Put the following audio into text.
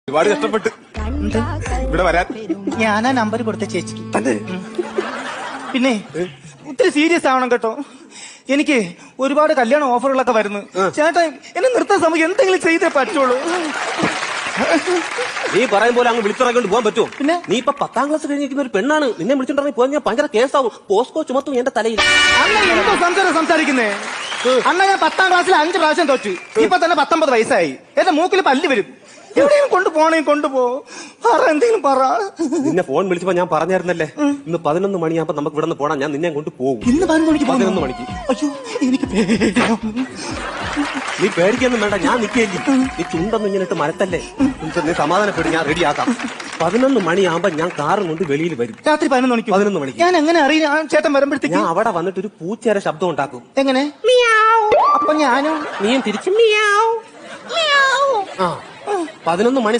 ഒരുപാട് കഷ്ടപ്പെട്ട് ഇവിടെ വരാൻ ഞാനാ നമ്പർ കൊടുത്ത ചേച്ചിക്ക്. പിന്നെ ഒത്തിരി സീരിയസ് ആവണം കേട്ടോ. എനിക്ക് ഒരുപാട് കല്യാണ ഓഫറുകളൊക്കെ വരുന്നു. ചേട്ടാ എന്നെ നിർത്താൻ സമയം എന്തെങ്കിലും ചെയ്തേ പറ്റുള്ളൂ. നീ പറയും പോലെ അങ്ങ് വിളിച്ചിറങ്ങിക്കൊണ്ട് പോകാൻ പറ്റുമോ? പിന്നെ നീ ഇപ്പൊ 10ാം ക്ലാസ് കഴിഞ്ഞിരിക്കുന്ന ഒരു പെണ്ണാണ്. നിന്നെ വിളിച്ചിട്ടുണ്ടെങ്കിൽ പോയി ഞാൻ ഭയങ്കര കേസാവും. പോസ്കോ ചുമത്തും എന്റെ തലയിൽ. അണ്ണ എന്തോ സംസാരിക്കുന്നേ? അണ്ണ ഞാൻ 10ാം ക്ലാസ്സിൽ 5 പ്രാവശ്യം തോറ്റു. ഇപ്പൊ തന്നെ 19 വയസ്സായി. എന്റെ മൂക്കിൽ പല്ല് വരും. എവിടെയും കൊണ്ടുപോണേ കൊണ്ടുപോ. പറ, എന്തെങ്കിലും പറ. നിന്നെ ഫോൺ വിളിച്ചപ്പോ ഞാൻ പറഞ്ഞായിരുന്നല്ലേ, ഇന്ന് 11 മണിയാകുമ്പോ നമുക്ക് ഇവിടെ നിന്ന് പോണം. ഞാൻ നിന്നെ കൊണ്ട് പോകും. ഇന്ന് 11 മണിക്ക്. അയ്യോ എനിക്ക് പേടിയാവുന്നു. നീ പേടിക്കൊന്നും വേണ്ട, ഞാൻ നിൽക്കുകയില്ല. നീ ചുണ്ടൊന്നും ഇങ്ങനെ ഇട്ട് മരത്തല്ലേ. നീ സമാധാനപ്പെട്ട് ഞാൻ റെഡിയാക്കാം. 11 മണിയാകുമ്പോ ഞാൻ കാറും കൊണ്ട് വെളിയിൽ വരും. രാത്രി 11 മണിക്ക്. ഞാൻ എങ്ങനെ അറിയാം ചേട്ടൻ വരുമ്പോഴത്തേക്ക്? ഞാൻ അവിടെ വന്നിട്ട് ഒരു പൂച്ചേരെ ശബ്ദം ഉണ്ടാക്കും. എങ്ങനെ? അപ്പൊ ഞാനും നീയും തിരിച്ചും 11 മണി